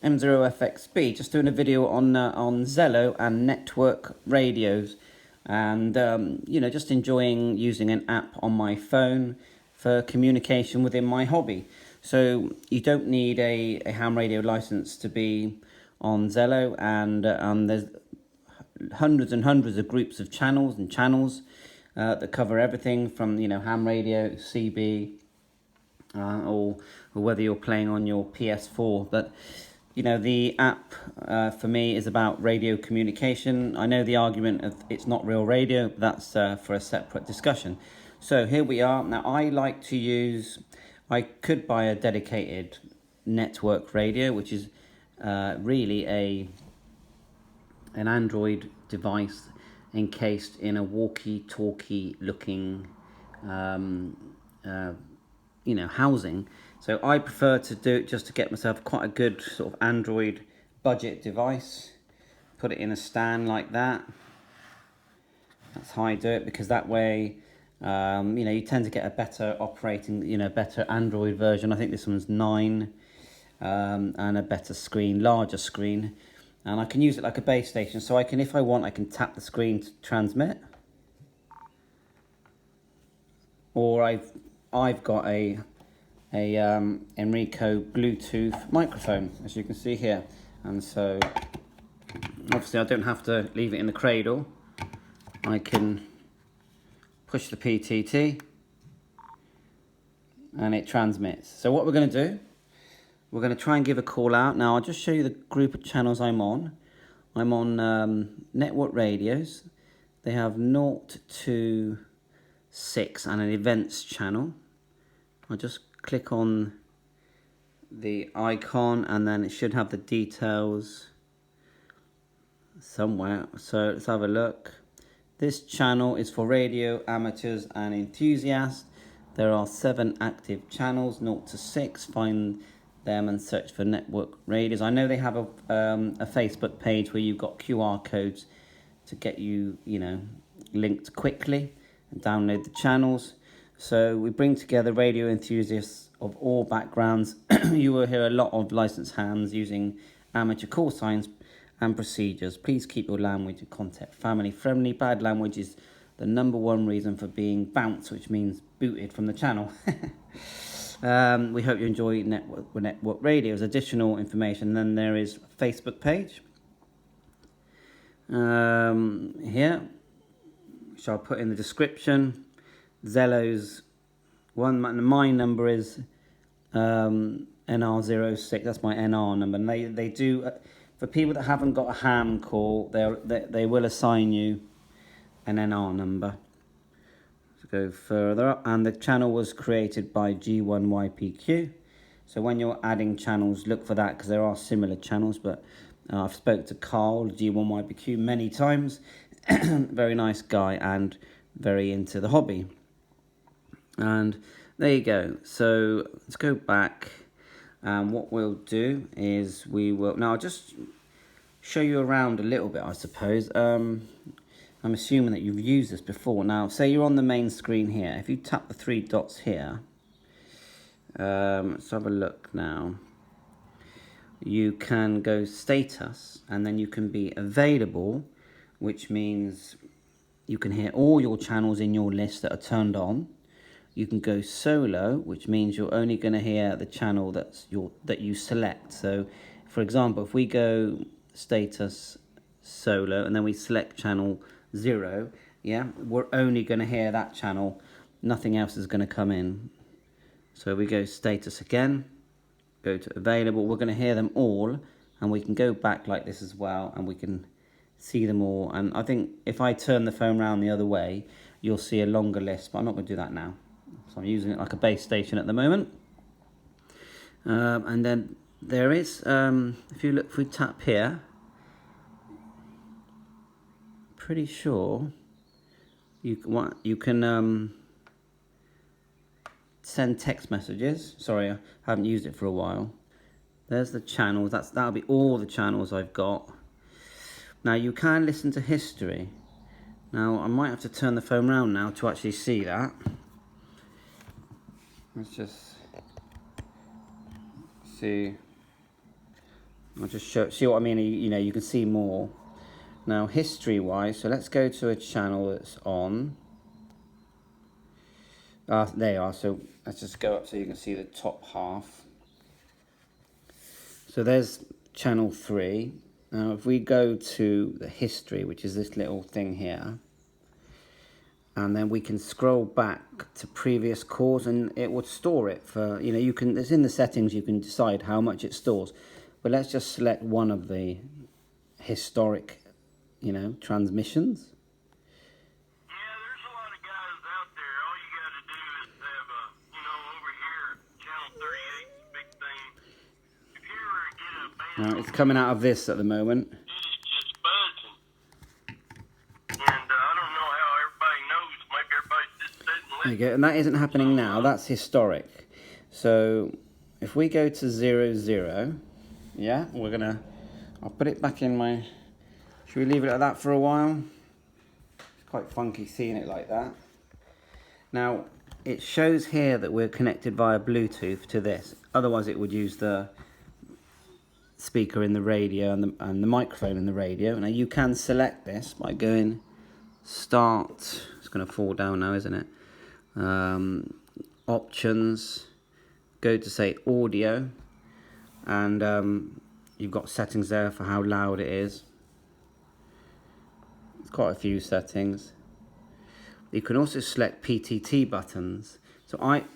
M0FXB, just doing a video on ZELLO and network radios, and just enjoying using an app on my phone for communication within my hobby. So you don't need a ham radio license to be on ZELLO, and there's hundreds and hundreds of groups of channels that cover everything from ham radio, CB, or whether you're playing on your PS4. But the app for me is about radio communication. I know the argument of it's not real radio, but that's for a separate discussion. So here we are. Now I could buy a dedicated network radio, which is really an Android device encased in a walkie-talkie looking housing. So I prefer to do it just to get myself quite a good sort of Android budget device. Put it in a stand like that. That's how I do it, because that way, you tend to get a better operating, better Android version. I think this one's 9, and a better screen, larger screen. And I can use it like a base station. So I can, if I want, I can tap the screen to transmit. Or I've got a Enrico Bluetooth microphone, as you can see here, and so obviously I don't have to leave it in the cradle. I can push the PTT and it transmits. So what we're going to do, we're going to try and give a call out. Now I'll just show you the group of channels I'm on. I'm on network radios. They have 0 to 6 and an events channel. I'll just click on the icon and then it should have the details somewhere. So let's have a look. This channel is for radio amateurs and enthusiasts. There are 7 active channels, 0 to 6. Find them and search for network radios. I know they have a Facebook page where you've got QR codes to get you, linked quickly and download the channels. So we bring together radio enthusiasts of all backgrounds. You will hear a lot of licensed hams using amateur call signs and procedures. Please keep your language and content family friendly. Bad language is the #1 reason for being bounced, which means booted from the channel. We hope you enjoy network radios. Additional information, then there is a Facebook page here, which I'll put in the description. ZELLO's my number is NR06. That's my NR number. And they do, for people that haven't got a ham call, they will assign you an NR number. Let's go further up. And the channel was created by G1YPQ. So when you're adding channels, look for that, because there are similar channels. But I've spoke to Carl, G1YPQ, many times. Very nice guy and very into the hobby. And there you go. So let's go back, and what we'll do is now I'll just show you around a little bit, I suppose. I'm assuming that you've used this before. Now say you're on the main screen here. If you tap the 3 dots here, let's have a look now. You can go status, and then you can be available, which means you can hear all your channels in your list that are turned on. You can go solo, which means you're only going to hear the channel that you select. So, for example, if we go status solo and then we select channel 0, we're only going to hear that channel. Nothing else is going to come in. So we go status again, go to available. We're going to hear them all, and we can go back like this as well, and we can see them all. And I think if I turn the phone around the other way, you'll see a longer list, but I'm not going to do that now. So I'm using it like a base station at the moment. And then there is, if we tap here, pretty sure you can send text messages. Sorry, I haven't used it for a while. There's the channels. That'll be all the channels I've got. Now you can listen to history. Now I might have to turn the phone around now to actually see that. Let's just see. I'll just see what I mean. You know, you can see more. Now, history-wise, so let's go to a channel that's on. There you are. So let's just go up so you can see the top half. So there's channel 3. Now, if we go to the history, which is this little thing here, and then we can scroll back to previous calls, and it would store it for, you know, you can, it's in the settings, you can decide how much it stores. But let's just select one of the historic, you know, transmissions. Yeah, there's a lot of guys out there. All you got to do is have a, you know, over here, channel 38, big thing. If you ever get a band, Now, it's coming out of this at the moment. it is just buzzing. And I don't know how everybody knows. Maybe everybody's just sitting There you listening. go, and that isn't happening now. That's historic. So if we go to 00, yeah, I'll put it back in my, should we leave it like that for a while? It's quite funky seeing it like that. Now, it shows here that we're connected via Bluetooth to this. Otherwise, it would use the speaker in the radio and the microphone in the radio. Now, you can select this by going start. It's going to fall down now, isn't it? Options. Go to, say, audio. And you've got settings there for how loud it is. It's quite a few settings. You can also select PTT buttons. So I've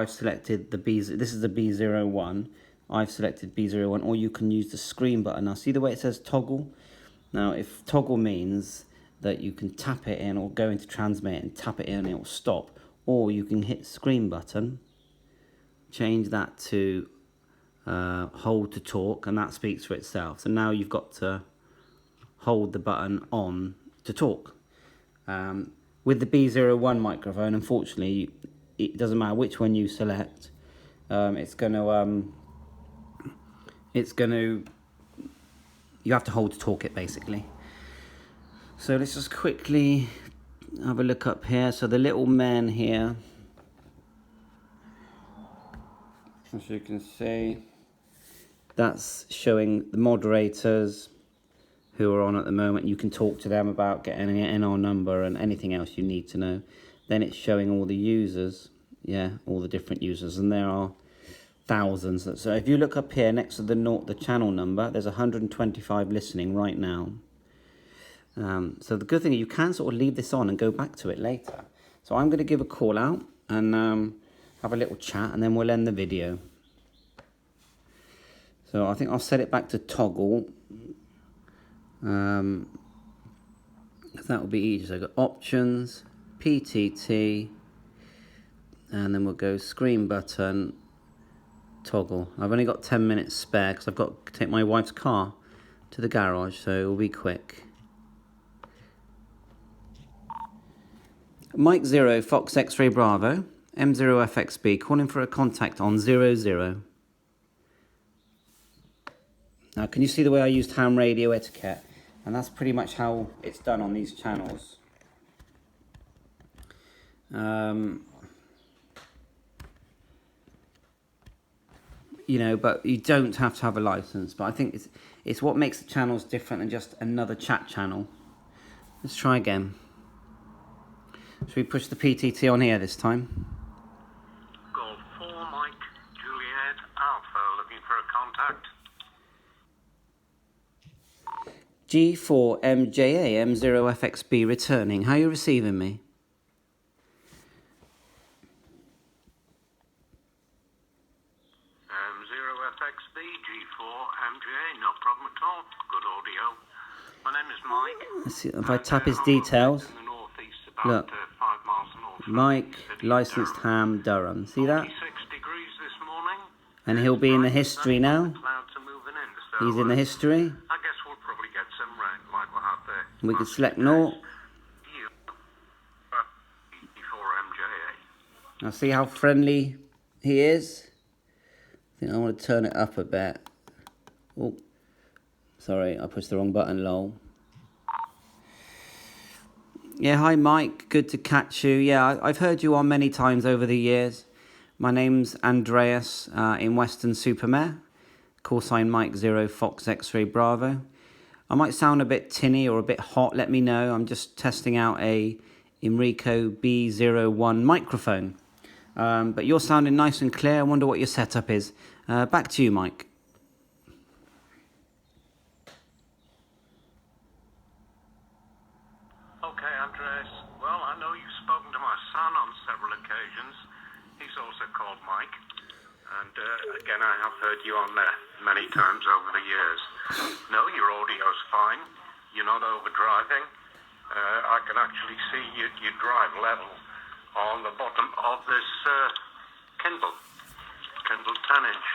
selected the B. This is the B01. I've selected B01, or you can use the screen button. Now see the way it says toggle? Now if toggle means that you can tap it in or go into transmit and tap it in and it will stop, or you can hit screen button, change that to hold to talk, and that speaks for itself. So now you've got to hold the button on to talk. With the B01 microphone, unfortunately, it doesn't matter which one you select. It's going to, you have to hold to talk it basically. So let's just quickly have a look up here. So the little men here, as you can see, that's showing the moderators who are on at the moment. You can talk to them about getting an NR number and anything else you need to know. Then it's showing all the users, yeah, all the different users, and there are thousands. So if you look up here next to the channel number, there's 125 listening right now. So the good thing is you can sort of leave this on and go back to it later. So I'm going to give a call out and have a little chat, and then we'll end the video. So I think I'll set it back to toggle. That will be easy. So I've got options, PTT, and then we'll go screen button, toggle. I've only got 10 minutes spare because I've got to take my wife's car to the garage, so it will be quick. Mike 0, Fox X-Ray Bravo, M0FXB, calling for a contact on 00. Now, can you see the way I used ham radio etiquette? And that's pretty much how it's done on these channels. You know, but you don't have to have a license. But I think it's what makes the channels different than just another chat channel. Let's try again. Should we push the PTT on here this time? Golf 4, Mike, Juliet, Alpha, looking for a contact. G4MJA M0FXB returning. How are you receiving me? M0FXB, G4MJA, no problem at all. Good audio. My name is Mike. Let's see if I tap his details. Look, 5 miles north. Mike, licensed ham, Durham. See that? 46 degrees this morning. And he'll be in the history now. Clouds are moving in, so He's in the history. I guess we'll probably get some rain like we'll have there. We can select naught. Before MJA. Now see how friendly he is? I think I want to turn it up a bit. Oh, sorry, I pushed the wrong button, lol. Yeah, hi Mike, good to catch you. Yeah, I've heard you on many times over the years. My name's Andreas in Western Supermare. call sign M0FXB Bravo. I might sound a bit tinny or a bit hot, let me know. I'm just testing out a M0FXB B01 microphone. But you're sounding nice and clear. I wonder what your setup is. Back to you, Mike. Okay, Andres. Well, I know you've spoken to my son on several occasions. He's also called Mike. And again, I have heard you on there many times over the years. No, your audio's fine. You're not overdriving. I can actually see you drive level on the bottom of this Kindle 10-inch.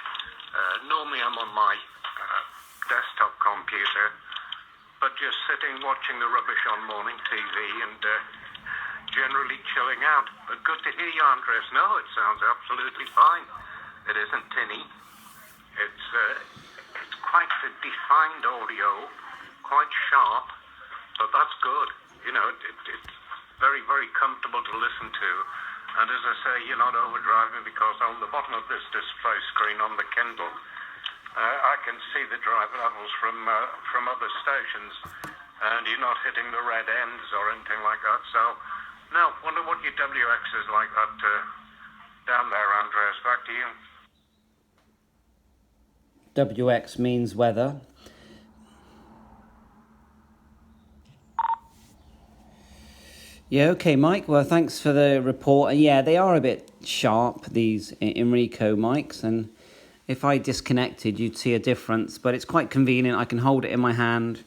Normally I'm on my desktop computer, but just sitting watching the rubbish on morning TV and generally chilling out. But good to hear you, Andres. No, it sounds absolutely fine. It isn't tinny. It's quite a defined audio, quite sharp, but that's good. You know, it's very, very comfortable to listen to. And as I say, you're not overdriving because on the bottom of this display screen on the Kindle, I can see the drive levels from other stations, and you're not hitting the red ends or anything like that. So, no, wonder what your WX is like that down there, Andres. Back to you. WX means weather. Yeah, okay, Mike. Well, thanks for the report. And yeah, they are a bit sharp, these M0FXB mics. And if I disconnected, you'd see a difference. But it's quite convenient. I can hold it in my hand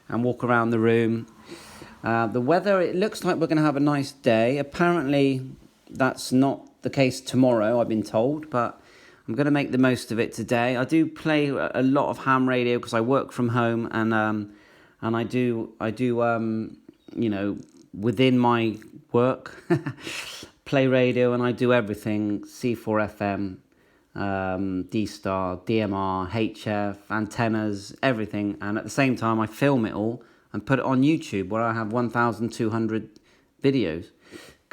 and walk around the room. The weather, it looks like we're going to have a nice day. Apparently, that's not the case tomorrow, I've been told. But I'm going to make the most of it today. I do play a lot of ham radio because I work from home. And I do you know, within my work, play radio, and I do everything, C4 FM, D-Star, DMR, HF, antennas, everything. And at the same time, I film it all and put it on YouTube, where I have 1,200 videos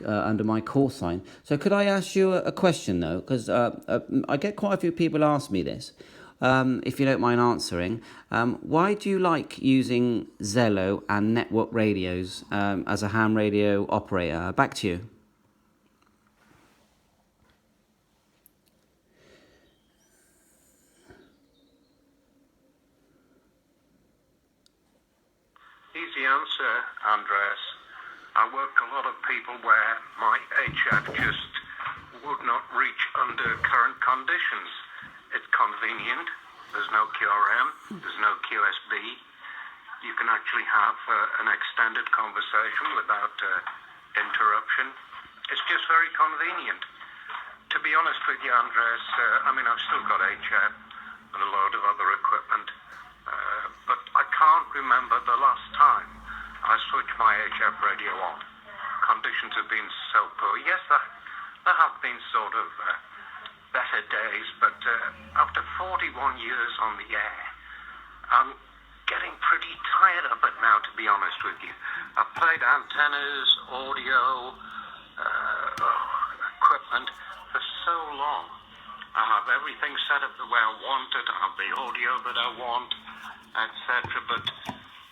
under my call sign. So could I ask you a question, though? Because I get quite a few people ask me this. If you don't mind answering, why do you like using ZELLO and network radios as a ham radio operator? Back to you. Easy answer, Andres. I work a lot of people where my HF just would not reach under current conditions. It's convenient. There's no QRM. There's no QSB. You can actually have an extended conversation without interruption. It's just very convenient. To be honest with you, Andres, I mean, I've still got HF and a load of other equipment, but I can't remember the last time I switched my HF radio on. Conditions have been so poor. Yes, there have been sort of better days, but after 41 years on the air, I'm getting pretty tired of it now, to be honest with you. I've played antennas, audio, equipment for so long. I have everything set up the way I want it. I have the audio that I want, etc. But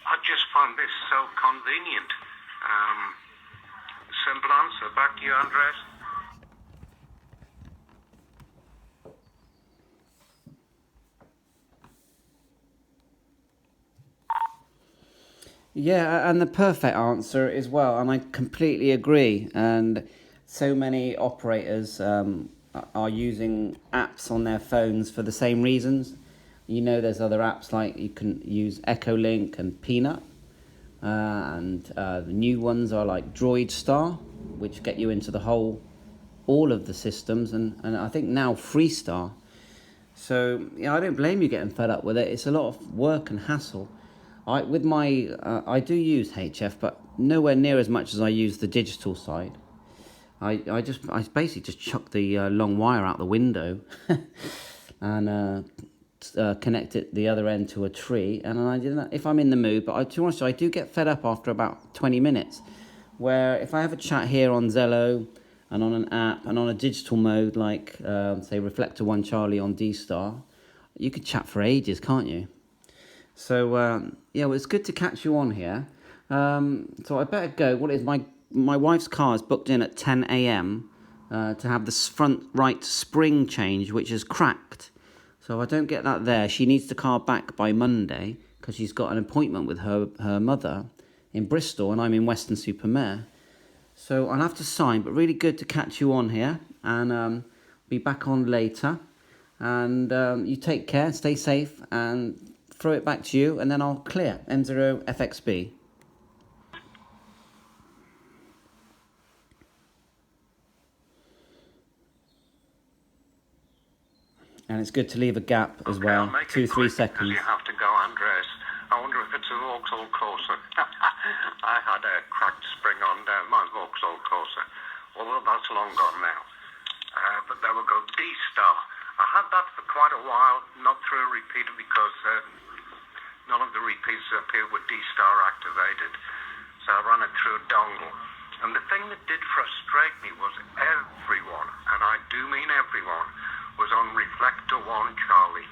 I just find this so convenient. Simple answer. Back to you, Andres. Yeah, and the perfect answer as well, and I completely agree. And so many operators are using apps on their phones for the same reasons. You know, there's other apps like you can use Echolink and Peanut, and the new ones are like Droid Star, which get you into all of the systems, and I think now Freestar. So yeah, I don't blame you getting fed up with it. It's a lot of work and hassle. I do use HF, but nowhere near as much as I use the digital side. I basically just chuck the long wire out the window and connect it the other end to a tree. And I didn't, if I'm in the mood, but to be honest, I do get fed up after about 20 minutes. Where if I have a chat here on ZELLO and on an app and on a digital mode like say Reflector 1 Charlie on D-Star, you could chat for ages, can't you? So yeah, well, it's good to catch you on here. So I better go. What is my wife's car is booked in at 10 a.m. To have the front right spring change, which is cracked. So if I don't get that there, she needs the car back by Monday because she's got an appointment with her mother in Bristol, and I'm in Weston-super-Mare. So I'll have to sign, but really good to catch you on here, and be back on later. And you take care, stay safe, and throw it back to you, and then I'll clear M0FXB. And it's good to leave a gap as well, 2-3 seconds. You have to go, Andres. I wonder if it's a Vauxhall Corsa. I had a cracked spring on my Vauxhall Corsa, although that's long gone now. But they will go D-Star. I had that for quite a while, not through a repeater because none of the repeaters up here were D-Star activated. So I ran it through a dongle. And the thing that did frustrate me was everyone, and I do mean everyone, was on reflector 1 Charlie,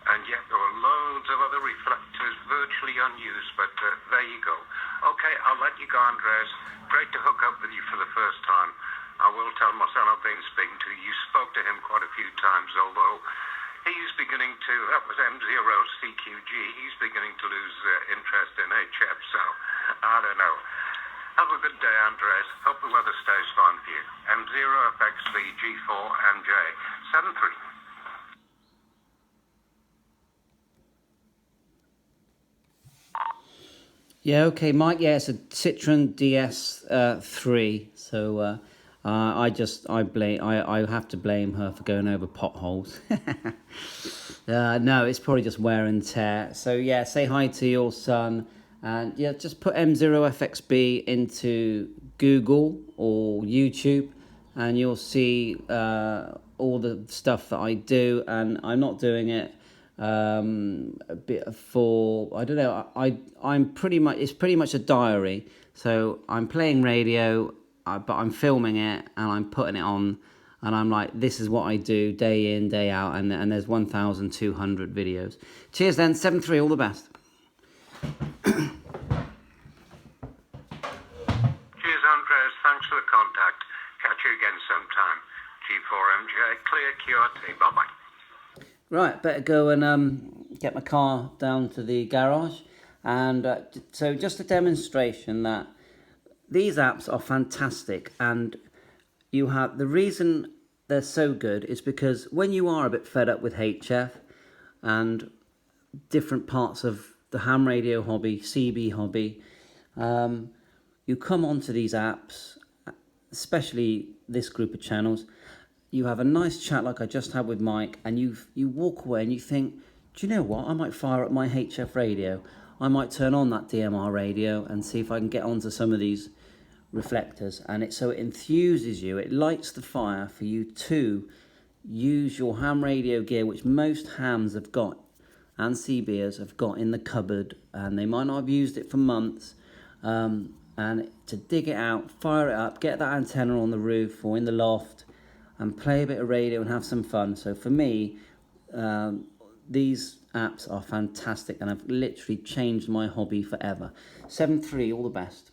and yet there were loads of other reflectors virtually unused, but there you go. Okay, I'll let you go, Andres. Great to hook up with you for the first time. I will tell my son I've been speaking to you. You spoke to him quite a few times, although he's beginning to, that was M0CQG, he's beginning to lose interest in HF, so I don't know. Have a good day, Andres. Hope the weather stays fine for you. M0FXB G4MJ 73. Yeah, okay, Mike. Yeah, it's a Citroen DS3. So I have to blame her for going over potholes. No, it's probably just wear and tear. So yeah, say hi to your son, and yeah, just put M0FXB into Google or YouTube, and you'll see all the stuff that I do. And I'm not doing it a bit for, I don't know, I'm pretty much, it's pretty much a diary. So I'm playing radio, but I'm filming it and I'm putting it on, and I'm like, this is what I do day in, day out, and there's 1,200 videos. Cheers then, 7-3, all the best. Cheers, Andres, thanks for the contact. Catch you again sometime. G4MJ, clear QRT, bye-bye. Right, better go and get my car down to the garage. And so just a demonstration that these apps are fantastic, and you have, the reason they're so good is because when you are a bit fed up with HF and different parts of the ham radio hobby, CB hobby, you come onto these apps, especially this group of channels. You have a nice chat like I just had with Mike, and you walk away and you think, do you know what, I might fire up my HF radio. I might turn on that DMR radio and see if I can get onto some of these reflectors. And so it enthuses you, it lights the fire for you to use your ham radio gear, which most hams have got and CBers have got in the cupboard, and they might not have used it for months, and to dig it out, fire it up, get that antenna on the roof or in the loft, and play a bit of radio and have some fun. So for me, these apps are fantastic, and have literally changed my hobby forever. 7-3, all the best.